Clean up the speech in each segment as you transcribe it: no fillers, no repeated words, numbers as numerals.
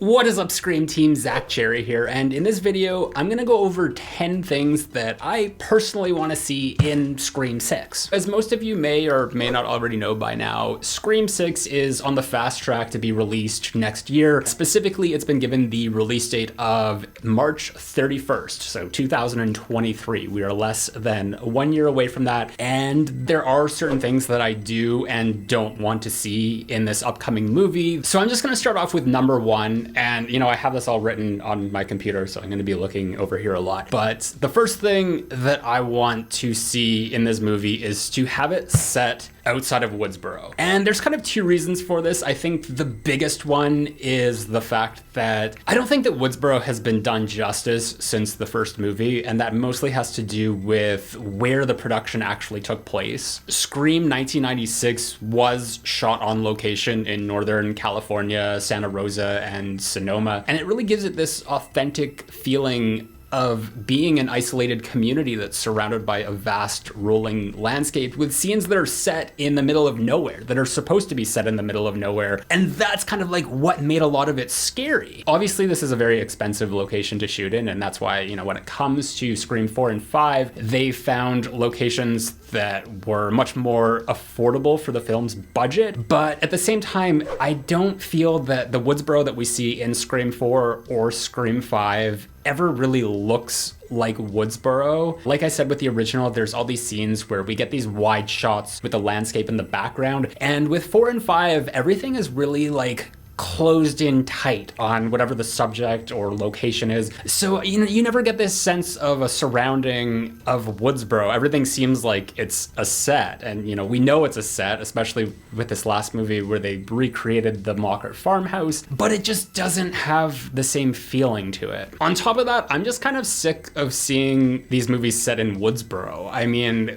What is up, Scream Team? Zach Cherry here, and in this video, I'm gonna go over 10 things that I personally want to see in Scream 6. As most of you may or may not already know by now, Scream 6 is on the fast track to be released next year. Specifically, it's been given the release date of March 31st, so 2023. We are less than 1 year away from that, and there are certain things that I do and don't want to see in this upcoming movie. So I'm just gonna start off with number one. And, I have this all written on my computer, so I'm going to be looking over here a lot. But the first thing that I want to see in this movie is to have it set outside of Woodsboro. And there's kind of two reasons for this. I think the biggest one is the fact that I don't think that Woodsboro has been done justice since the first movie, and that mostly has to do with where the production actually took place. Scream 1996 was shot on location in Northern California, Santa Rosa, and Sonoma, and it really gives it this authentic feeling of being an isolated community that's surrounded by a vast rolling landscape with scenes that are set in the middle of nowhere, that are supposed to be set in the middle of nowhere. And that's kind of like what made a lot of it scary. Obviously, this is a very expensive location to shoot in, and that's why, when it comes to Scream 4 and 5, they found locations that were much more affordable for the film's budget. But at the same time, I don't feel that the Woodsboro that we see in Scream 4 or Scream 5 ever really looks like Woodsboro. Like I said with the original, there's all these scenes where we get these wide shots with the landscape in the background. And with 4 and 5, everything is really like closed in tight on whatever the subject or location is. So, you never get this sense of a surrounding of Woodsboro. Everything seems like it's a set. And, we know it's a set, especially with this last movie where they recreated the Mockert farmhouse, but it just doesn't have the same feeling to it. On top of that, I'm just kind of sick of seeing these movies set in Woodsboro. I mean,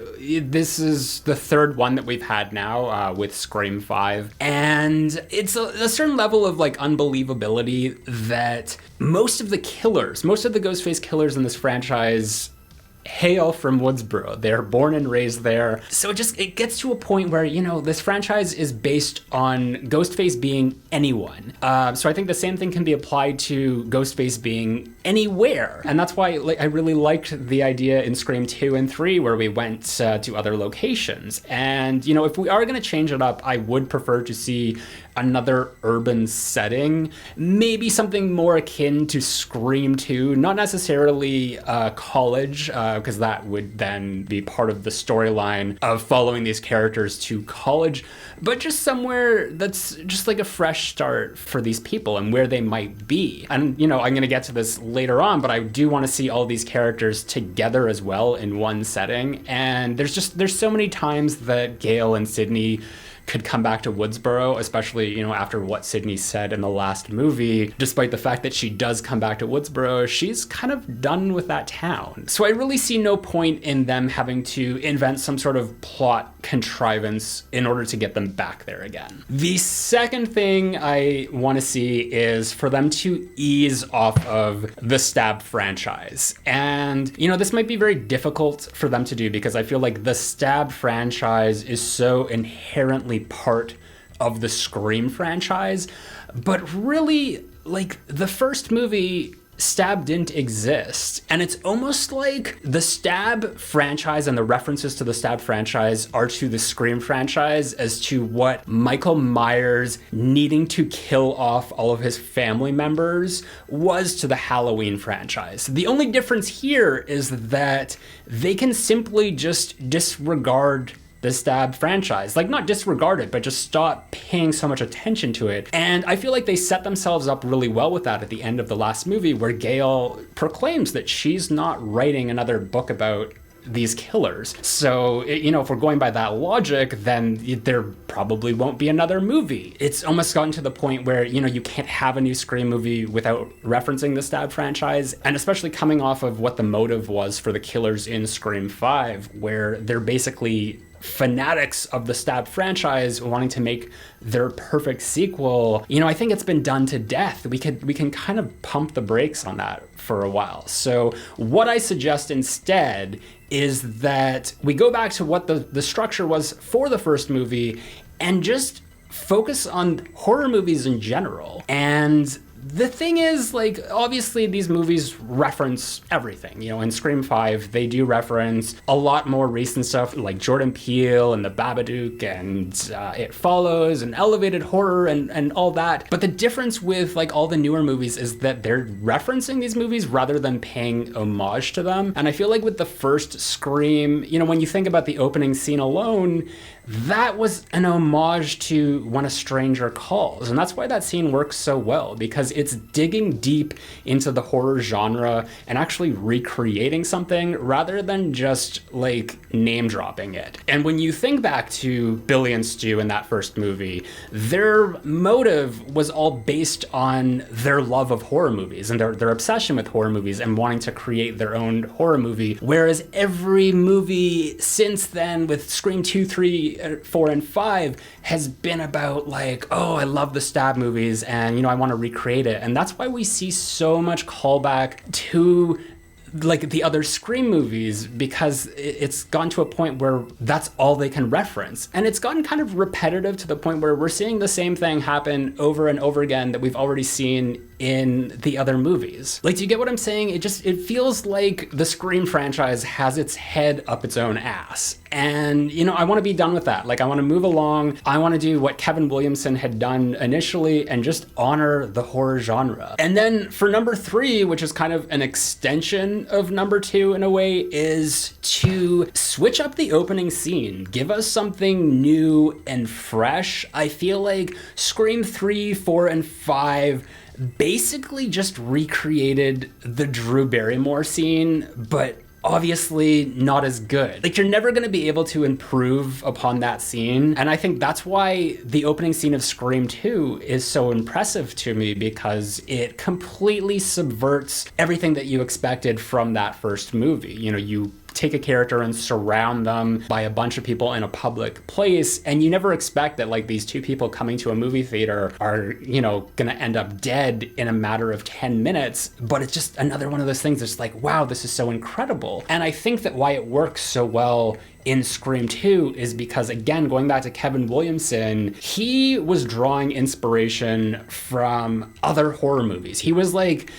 this is the third one that we've had now with Scream 5. And it's a certain level of like unbelievability that most of the Ghostface killers in this franchise hail from Woodsboro. They're born and raised there. So it gets to a point where, this franchise is based on Ghostface being anyone. So I think the same thing can be applied to Ghostface being anywhere. And that's why I really liked the idea in Scream 2 and 3 where we went to other locations. And, if we are going to change it up, I would prefer to see another urban setting, maybe something more akin to Scream 2, not necessarily college, because that would then be part of the storyline of following these characters to college, but just somewhere that's just like a fresh start for these people and where they might be. And, I'm going to get to this later on, but I do want to see all these characters together as well in one setting. And there's so many times that Gale and Sidney could come back to Woodsboro, especially, after what Sidney said in the last movie. Despite the fact that she does come back to Woodsboro, she's kind of done with that town. So I really see no point in them having to invent some sort of plot contrivance in order to get them back there again. The second thing I want to see is for them to ease off of the Stab franchise. And, this might be very difficult for them to do because I feel like the Stab franchise is so inherently part of the Scream franchise, but really, the first movie, Stab didn't exist. And it's almost like the Stab franchise and the references to the Stab franchise are to the Scream franchise as to what Michael Myers needing to kill off all of his family members was to the Halloween franchise. The only difference here is that they can simply just disregard the Stab franchise. Not disregard it, but just stop paying so much attention to it. And I feel like they set themselves up really well with that at the end of the last movie, where Gale proclaims that she's not writing another book about these killers. So, if we're going by that logic, then there probably won't be another movie. It's almost gotten to the point where, you can't have a new Scream movie without referencing the Stab franchise, and especially coming off of what the motive was for the killers in Scream 5, where they're basically fanatics of the Stab franchise wanting to make their perfect sequel. I think it's been done to death. We can kind of pump the brakes on that for a while. So what I suggest instead is that we go back to what the structure was for the first movie and just focus on horror movies in general. And the thing is, like, obviously these movies reference everything. You know, in Scream 5, they do reference a lot more recent stuff, like Jordan Peele and The Babadook and It Follows and elevated horror and all that. But the difference with, like, all the newer movies is that they're referencing these movies rather than paying homage to them. And I feel like with the first Scream, you know, when you think about the opening scene alone, that was an homage to When a Stranger Calls. And that's why that scene works so well, because it's digging deep into the horror genre and actually recreating something rather than just, like, name dropping it. And when you think back to Billy and Stu in that first movie, their motive was all based on their love of horror movies and their obsession with horror movies and wanting to create their own horror movie. Whereas every movie since then, with Scream 2, 3, 4, and 5, has been about, like, oh, I love the stab movies and, you know, I want to recreate it. And that's why we see so much callback to, like, the other Scream movies, because it's gone to a point where that's all they can reference. And it's gotten kind of repetitive to the point where we're seeing the same thing happen over and over again that we've already seen in the other movies. Like, do you get what I'm saying? It feels like the Scream franchise has its head up its own ass. And, you know, I want to be done with that. Like, I want to move along. I want to do what Kevin Williamson had done initially and just honor the horror genre. And then for number 3, which is kind of an extension of number 2 in a way, is to switch up the opening scene. Give us something new and fresh. I feel like Scream 3, 4, and 5 basically just recreated the Drew Barrymore scene, but obviously not as good. Like, you're never going to be able to improve upon that scene. And I think that's why the opening scene of Scream 2 is so impressive to me, because it completely subverts everything that you expected from that first movie. You know, you take a character and surround them by a bunch of people in a public place, and you never expect that, like, these two people coming to a movie theater are, you know, gonna end up dead in a matter of 10 minutes. But it's just another one of those things that's like, wow, this is so incredible. And I think that why it works so well in Scream 2 is because, again, going back to Kevin Williamson, he was drawing inspiration from other horror movies. He was, like,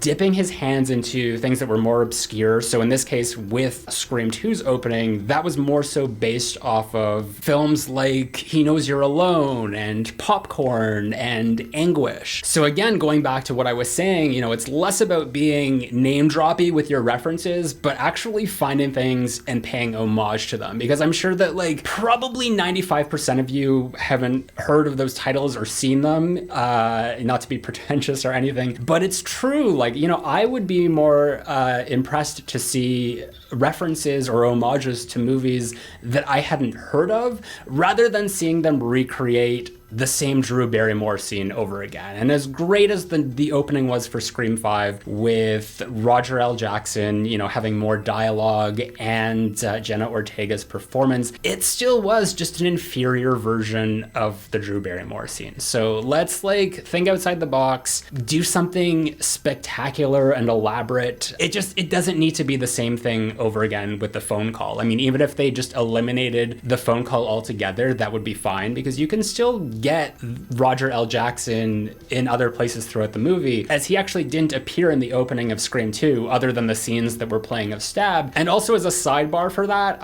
dipping his hands into things that were more obscure. So in this case, with Scream 2's opening, that was more so based off of films like He Knows You're Alone and Popcorn and Anguish. So again, going back to what I was saying, you know, it's less about being name-droppy with your references, but actually finding things and paying homage to them, because I'm sure that, like, probably 95% of you haven't heard of those titles or seen them, not to be pretentious or anything, but it's true. Like, you know, I would be more impressed to see references or homages to movies that I hadn't heard of, rather than seeing them recreate the same Drew Barrymore scene over again. And as great as the opening was for Scream 5, with Roger L. Jackson, you know, having more dialogue, and Jenna Ortega's performance, it still was just an inferior version of the Drew Barrymore scene. So let's, like, think outside the box, do something spectacular and elaborate. It doesn't need to be the same thing over again with the phone call. I mean, even if they just eliminated the phone call altogether, that would be fine, because you can still get Roger L. Jackson in other places throughout the movie, as he actually didn't appear in the opening of Scream 2 other than the scenes that were playing of Stab. And also, as a sidebar for that,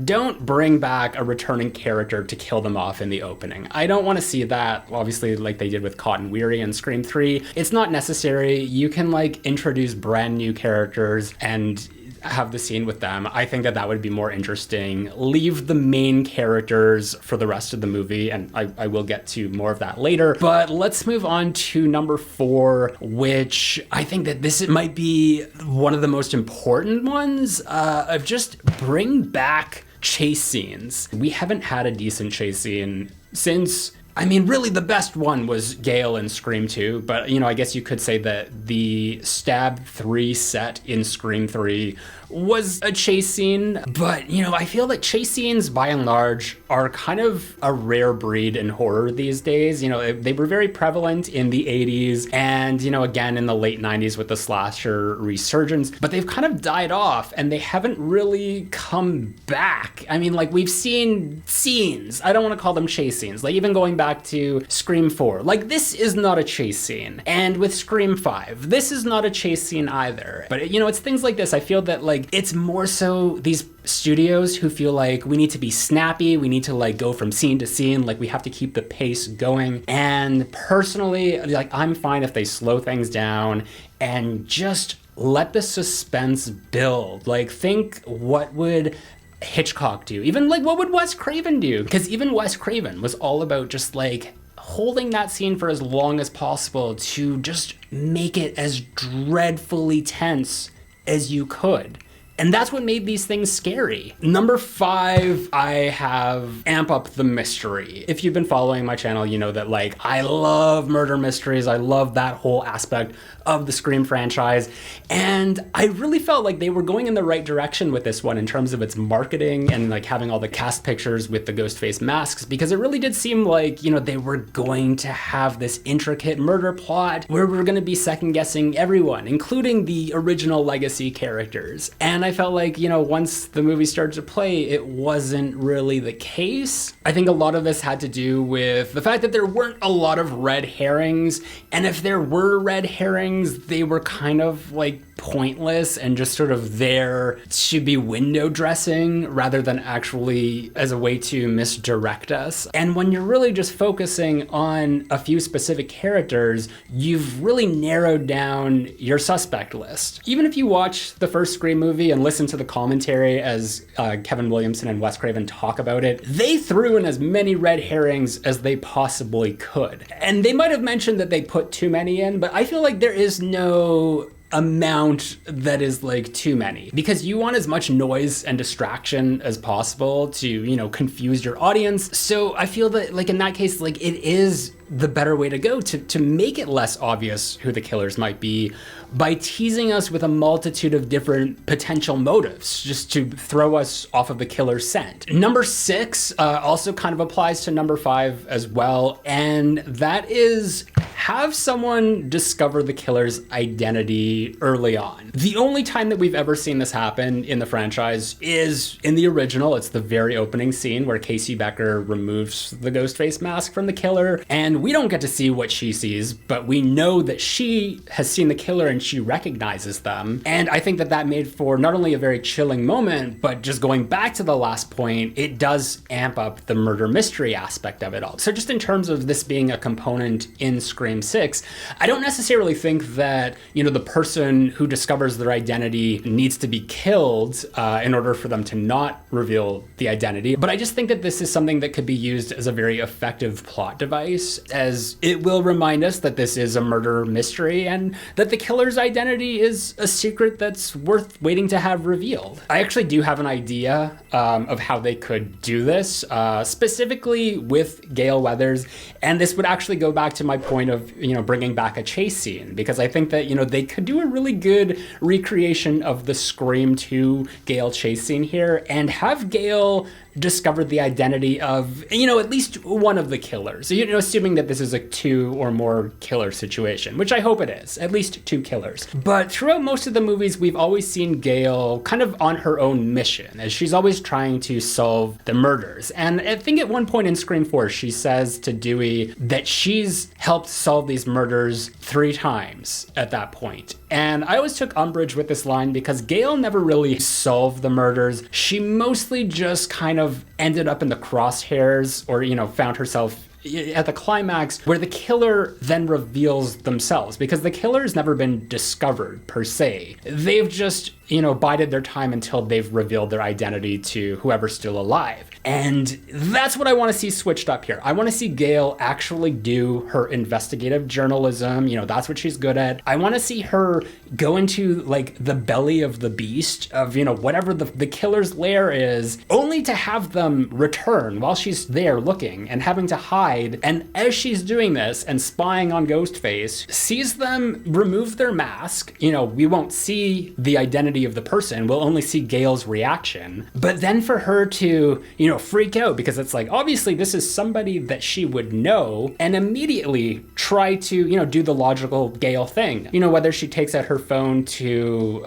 don't bring back a returning character to kill them off in the opening. I don't want to see that, obviously, like they did with Cotton Weary in Scream 3. It's not necessary. You can, like, introduce brand new characters and have the scene with them. I think that would be more interesting. Leave the main characters for the rest of the movie, and I will get to more of that later. But let's move on to number 4, which I think that this might be one of the most important ones, of just bring back chase scenes. We haven't had a decent chase scene since, I mean, really the best one was Gale in Scream 2, but, you know, I guess you could say that the Stab 3 set in Scream 3 was a chase scene. But, you know, I feel that chase scenes, by and large, are kind of a rare breed in horror these days. You know, they were very prevalent in the 80s and, you know, again in the late 90s with the slasher resurgence, but they've kind of died off and they haven't really come back. I mean, like, we've seen scenes, I don't want to call them chase scenes, like even going back back to Scream 4. Like, this is not a chase scene. And with Scream 5, this is not a chase scene either. But, you know, it's things like this. I feel that, like, it's more so these studios who feel like we need to be snappy, we need to, like, go from scene to scene, like, we have to keep the pace going. And personally, like, I'm fine if they slow things down and just let the suspense build. Like, think, what would Hitchcock do? Even, like, what would Wes Craven do? Because even Wes Craven was all about just, like, holding that scene for as long as possible to just make it as dreadfully tense as you could. And that's what made these things scary. Number 5, I have amp up the mystery. If you've been following my channel, you know that, like, I love murder mysteries. I love that whole aspect of the Scream franchise. And I really felt like they were going in the right direction with this one in terms of its marketing and, like, having all the cast pictures with the ghost face masks, because it really did seem like, you know, they were going to have this intricate murder plot where we're going to be second guessing everyone, including the original legacy characters. And I felt like, you know, once the movie started to play, it wasn't really the case. I think a lot of this had to do with the fact that there weren't a lot of red herrings, and if there were red herrings, they were kind of like pointless and just sort of there to be window dressing rather than actually as a way to misdirect us. And when you're really just focusing on a few specific characters, you've really narrowed down your suspect list. Even if you watch the first Scream movie and listen to the commentary as Kevin Williamson and Wes Craven talk about it, they threw in as many red herrings as they possibly could. And they might have mentioned that they put too many in, but I feel like there is no amount that is like too many, because you want as much noise and distraction as possible to, you know, confuse your audience. So I feel that, like, in that case, like, it is the better way to go to make it less obvious who the killers might be by teasing us with a multitude of different potential motives just to throw us off of the killer's scent. Number 6 also kind of applies to number 5 as well, and that is have someone discover the killer's identity early on. The only time that we've ever seen this happen in the franchise is in the original. It's the very opening scene where Casey Becker removes the ghost face mask from the killer, and we don't get to see what she sees, but we know that she has seen the killer and she recognizes them. And I think that that made for not only a very chilling moment, but just going back to the last point, it does amp up the murder mystery aspect of it all. So just in terms of this being a component in Scream 6, I don't necessarily think that, you know, the person who discovers their identity needs to be killed in order for them to not reveal the identity. But I just think that this is something that could be used as a very effective plot device, as it will remind us that this is a murder mystery and that the killer's identity is a secret that's worth waiting to have revealed. I actually do have an idea of how they could do this, specifically with Gale Weathers, and this would actually go back to my point of, you know, bringing back a chase scene, because I think that, you know, they could do a really good recreation of the Scream 2 Gale chase scene here and have Gale discovered the identity of, you know, at least one of the killers. You know, assuming that this is a 2 or more killer situation, which I hope it is, at least 2 killers. But throughout most of the movies, we've always seen Gale kind of on her own mission, as she's always trying to solve the murders. And I think at one point in Scream 4, she says to Dewey that she's helped solve these murders 3 times at that point. And I always took umbrage with this line because Gale never really solved the murders. She mostly just kind of ended up in the crosshairs, or, you know, found herself at the climax where the killer then reveals themselves, because the killer's never been discovered per se. They've just, you know, bided their time until they've revealed their identity to whoever's still alive. And that's what I want to see switched up here. I want to see Gale actually do her investigative journalism. You know, that's what she's good at. I want to see her go into, like, the belly of the beast of, you know, whatever the killer's lair is, only to have them return while she's there looking and having to hide. And as she's doing this and spying on Ghostface, sees them remove their mask. You know, we won't see the identity of the person. We'll only see Gale's reaction. But then for her to, you know, freak out, because it's like, obviously this is somebody that she would know, and immediately try to, you know, do the logical Gale thing. You know, whether she takes out her phone to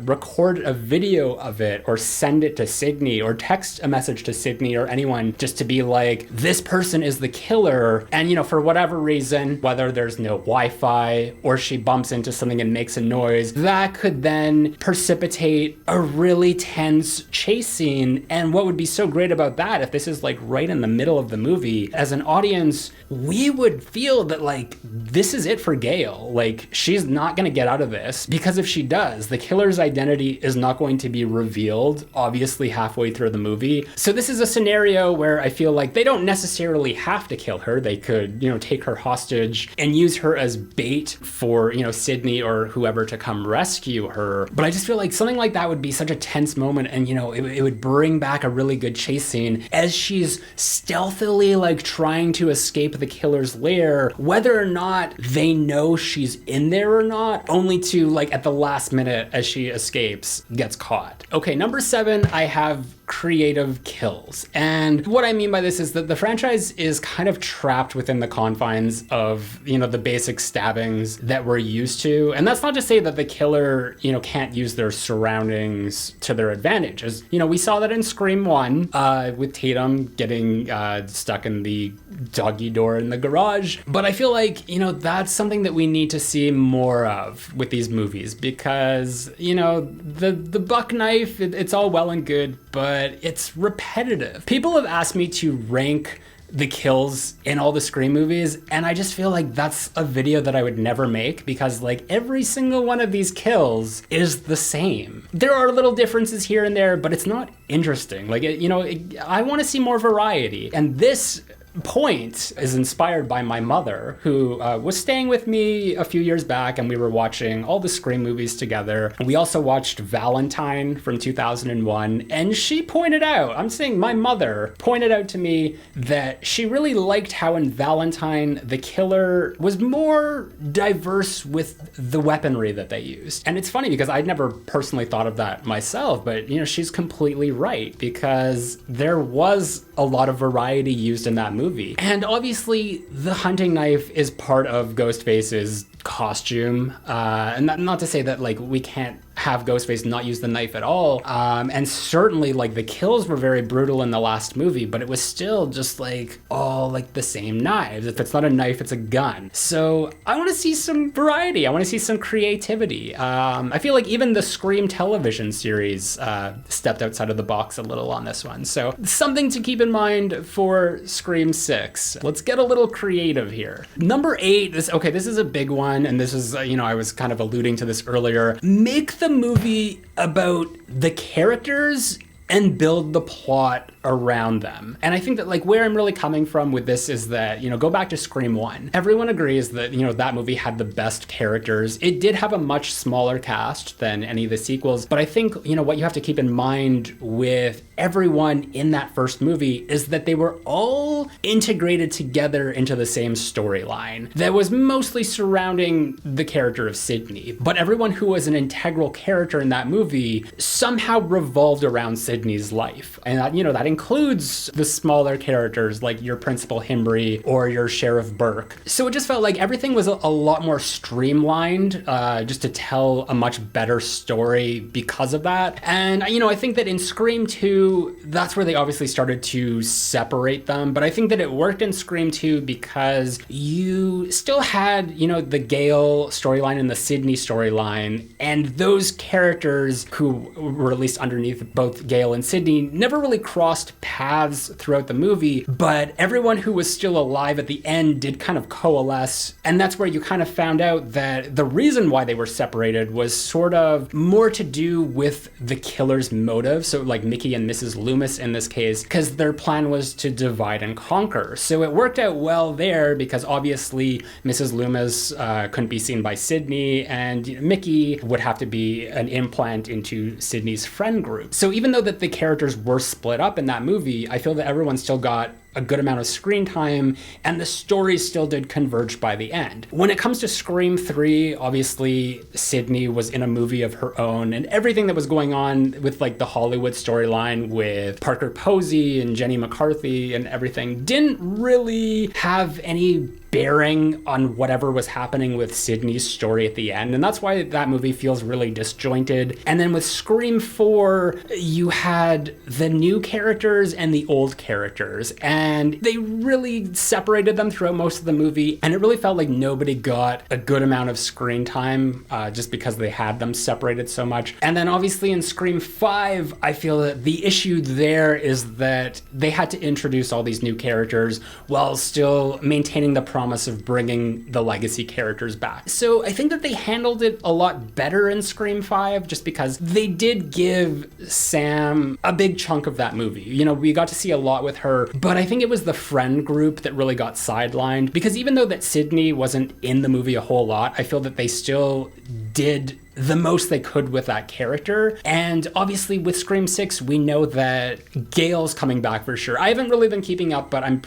record a video of it, or send it to Sidney, or text a message to Sidney or anyone just to be like, this person is the killer, and for whatever reason, whether there's no Wi-Fi or she bumps into something and makes a noise, that could then precipitate a really tense chase scene. And what would be so great about that, if this is like right in the middle of the movie, as an audience, we would feel that like this is it for Gale. Like, she's not gonna get out of this, because if she does, the killer's identity is not going to be revealed, obviously, halfway through the movie. So this is a scenario where I feel like they don't necessarily have to kill her. They could, take her hostage and use her as bait for, Sidney or whoever to come rescue her. But I just feel like something like that would be such a tense moment, and, it would bring back a really good chase scene as she's stealthily like trying to escape the killer's lair, whether or not they know she's in there or not, only to like at the last minute as she escapes, gets caught. Okay, number 7, I have creative kills. And what I mean by this is that the franchise is kind of trapped within the confines of, the basic stabbings that we're used to. And that's not to say that the killer, can't use their surroundings to their advantage. As, we saw that in Scream 1 with Tatum getting stuck in the doggy door in the garage. But I feel like, that's something that we need to see more of with these movies, because, the buck knife, it's all well and good, but it's repetitive. People have asked me to rank the kills in all the Scream movies, and I just feel like that's a video that I would never make, because like every single one of these kills is the same. There are little differences here and there, but it's not interesting. Like, I want to see more variety. And this point is inspired by my mother, who was staying with me a few years back, and we were watching all the Scream movies together. We also watched Valentine from 2001, and she pointed out, I'm saying my mother pointed out to me that she really liked how in Valentine the killer was more diverse with the weaponry that they used. And it's funny because I'd never personally thought of that myself, but she's completely right, because there was a lot of variety used in that movie. And obviously the hunting knife is part of Ghostface's costume, and not to say that like we can't have Ghostface not use the knife at all, and certainly like the kills were very brutal in the last movie, but it was still just like all like the same knives. If it's not a knife, it's a gun. So I want to see some variety. I want to see some creativity. I feel like even the Scream television series stepped outside of the box a little on this one, so something to keep in mind for Scream 6. Let's get a little creative here. Number 8, this is a big one, and this is, I was kind of alluding to this earlier. Make the movie about the characters and build the plot around them. And I think that like where I'm really coming from with this is that, go back to Scream 1. Everyone agrees that, that movie had the best characters. It did have a much smaller cast than any of the sequels, but I think, what you have to keep in mind with everyone in that first movie is that they were all integrated together into the same storyline that was mostly surrounding the character of Sidney. But everyone who was an integral character in that movie somehow revolved around Sidney's life. And that, that includes the smaller characters like your Principal Himbry or your Sheriff Burke. So it just felt like everything was a lot more streamlined, just to tell a much better story because of that. And, I think that in Scream 2, that's where they obviously started to separate them. But I think that it worked in Scream 2 because you still had, the Gale storyline and the Sidney storyline, and those characters who were at least underneath both Gale and Sidney never really crossed paths throughout the movie, but everyone who was still alive at the end did kind of coalesce. And that's where you kind of found out that the reason why they were separated was sort of more to do with the killer's motive. So like Mickey and Mrs. Loomis in this case, because their plan was to divide and conquer. So it worked out well there because obviously Mrs. Loomis couldn't be seen by Sidney, and Mickey would have to be an implant into Sidney's friend group. So even though that the characters were split up in that movie, I feel that everyone still got a good amount of screen time, and the stories still did converge by the end. When it comes to Scream 3, obviously Sidney was in a movie of her own, and everything that was going on with like the Hollywood storyline with Parker Posey and Jenny McCarthy and everything didn't really have any bearing on whatever was happening with Sidney's story at the end. And that's why that movie feels really disjointed. And then with Scream 4, you had the new characters and the old characters. And and they really separated them throughout most of the movie, and it really felt like nobody got a good amount of screen time just because they had them separated so much. And then obviously in Scream 5, I feel that the issue there is that they had to introduce all these new characters while still maintaining the promise of bringing the legacy characters back. So I think that they handled it a lot better in Scream 5 just because they did give Sam a big chunk of that movie. You know, we got to see a lot with her, but I think it was the friend group that really got sidelined, because even though that Sidney wasn't in the movie a whole lot, I feel that they still did the most they could with that character. And obviously with Scream 6, we know that Gale's coming back for sure. I haven't really been keeping up, but I'm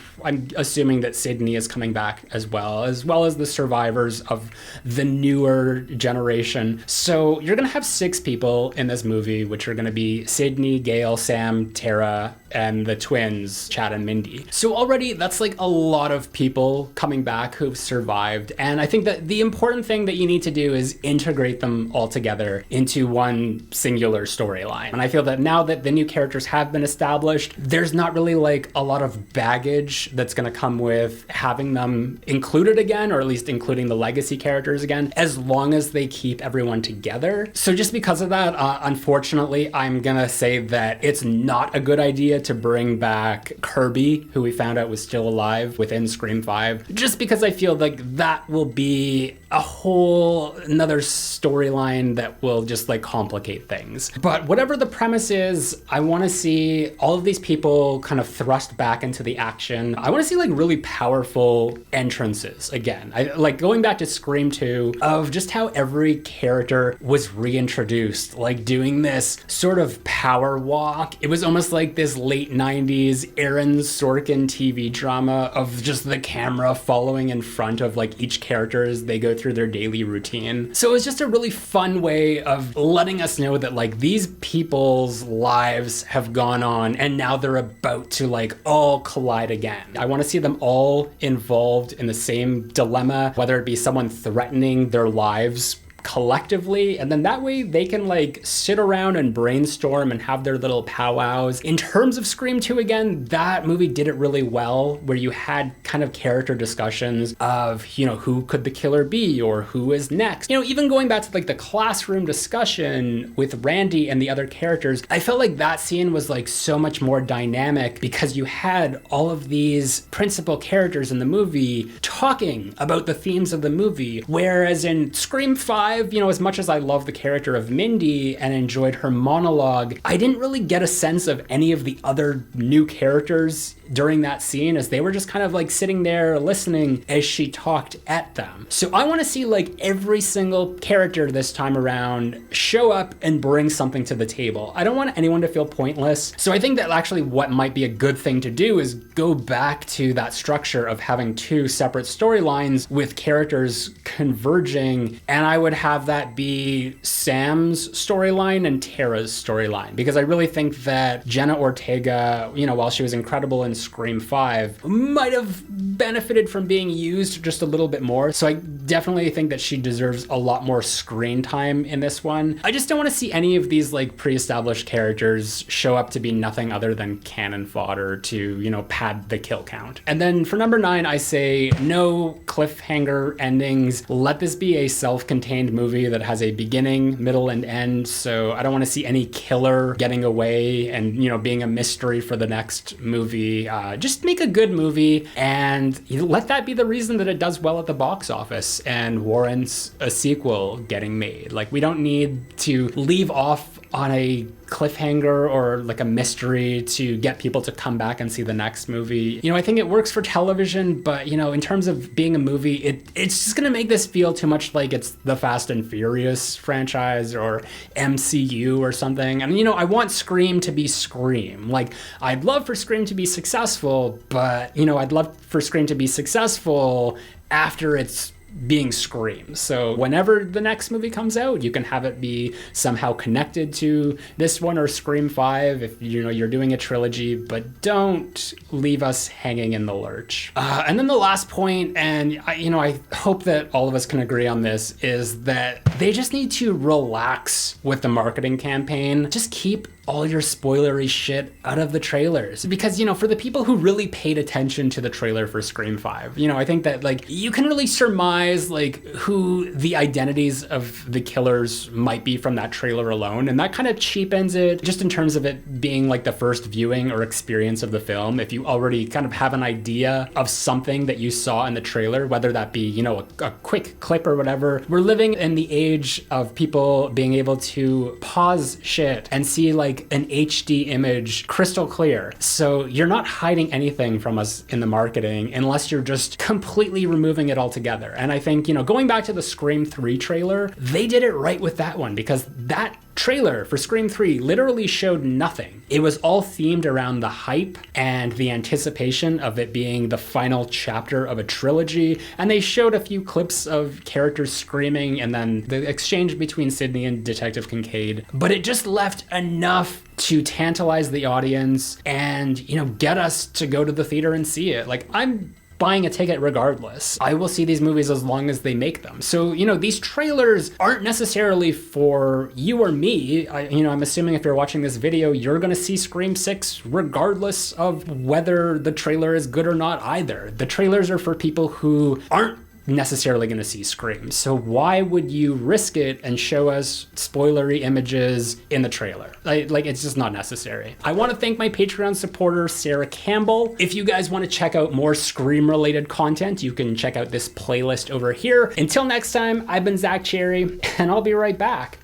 assuming that Sidney is coming back as well as the survivors of the newer generation. So you're gonna have 6 people in this movie, which are gonna be Sidney, Gale, Sam, Tara, and the twins, Chad and Mindy. So already that's like a lot of people coming back who've survived. And I think that the important thing that you need to do is integrate them all together into one singular storyline. And I feel that now that the new characters have been established, there's not really like a lot of baggage that's going to come with having them included again, or at least including the legacy characters again, as long as they keep everyone together. So just because of that, unfortunately, I'm going to say that it's not a good idea to bring back Kirby, who we found out was still alive within Scream 5, just because I feel like that will be a whole another storyline that will just like complicate things. But whatever the premise is, I want to see all of these people kind of thrust back into the action. I want to see like really powerful entrances again. I like going back to Scream 2 of just how every character was reintroduced, like doing this sort of power walk. It was almost like this late 90s Aaron Sorkin TV drama of just the camera following in front of like each character as they go through their daily routine. So it was just a really fun way of letting us know that like these people's lives have gone on and now they're about to like all collide again. I want to see them all involved in the same dilemma, whether it be someone threatening their lives collectively, and then that way they can like sit around and brainstorm and have their little powwows. In terms of Scream 2, again, that movie did it really well, where you had kind of character discussions of, you know, who could the killer be or who is next. You know, even going back to like the classroom discussion with Randy and the other characters, I felt like that scene was like so much more dynamic because you had all of these principal characters in the movie talking about the themes of the movie, whereas in Scream 5, you know, as much as I love the character of Mindy and enjoyed her monologue, I didn't really get a sense of any of the other new characters during that scene, as they were just kind of like sitting there listening as she talked at them. So I want to see like every single character this time around show up and bring something to the table. I don't want anyone to feel pointless. So I think that actually what might be a good thing to do is go back to that structure of having 2 separate storylines with characters converging, and I would have that be Sam's storyline and Tara's storyline, because I really think that Jenna Ortega, you know, while she was incredible in Scream 5, might have benefited from being used just a little bit more. So I definitely think that she deserves a lot more screen time in this one. I just don't want to see any of these like pre-established characters show up to be nothing other than cannon fodder to, you know, pad the kill count. And then for number 9, I say no cliffhanger endings. Let this be a self-contained movie that has a beginning, middle, and end. So I don't want to see any killer getting away and, you know, being a mystery for the next movie. Just make a good movie and let that be the reason that it does well at the box office and warrants a sequel getting made. Like, we don't need to leave off on a cliffhanger or like a mystery to get people to come back and see the next movie. You know, I think it works for television, but, you know, in terms of being a movie, it's just gonna make this feel too much like it's the Fast and Furious franchise or MCU or something. And, you know, I want Scream to be Scream. Like, I'd love for Scream to be successful, but, you know, I'd love for Scream to be successful after it's being Scream. So whenever the next movie comes out, you can have it be somehow connected to this one or Scream 5 if, you know, you're doing a trilogy, but don't leave us hanging in the lurch. And then the last point, and I hope that all of us can agree on this, is that they just need to relax with the marketing campaign. Just keep all your spoilery shit out of the trailers. Because, you know, for the people who really paid attention to the trailer for Scream 5, you know, I think that like you can really surmise like who the identities of the killers might be from that trailer alone. And that kind of cheapens it just in terms of it being like the first viewing or experience of the film. If you already kind of have an idea of something that you saw in the trailer, whether that be, you know, a quick clip or whatever. We're living in the age of people being able to pause shit and see like an HD image crystal clear. So you're not hiding anything from us in the marketing unless you're just completely removing it altogether. And I think, you know, going back to the Scream 3 trailer, they did it right with that one, because that trailer for Scream 3 literally showed nothing. It was all themed around the hype and the anticipation of it being the final chapter of a trilogy, and they showed a few clips of characters screaming and then the exchange between Sidney and Detective Kincaid, but it just left enough to tantalize the audience and, you know, get us to go to the theater and see it. Like, I'm buying a ticket regardless. I will see these movies as long as they make them. So, you know, these trailers aren't necessarily for you or me. I'm assuming if you're watching this video, you're gonna see Scream 6 regardless of whether the trailer is good or not either. The trailers are for people who aren't necessarily going to see Scream. So why would you risk it and show us spoilery images in the trailer? Like, it's just not necessary. I want to thank my Patreon supporter, Neve Campbell. If you guys want to check out more Scream related content, you can check out this playlist over here. Until next time, I've been Zach Cherry, and I'll be right back.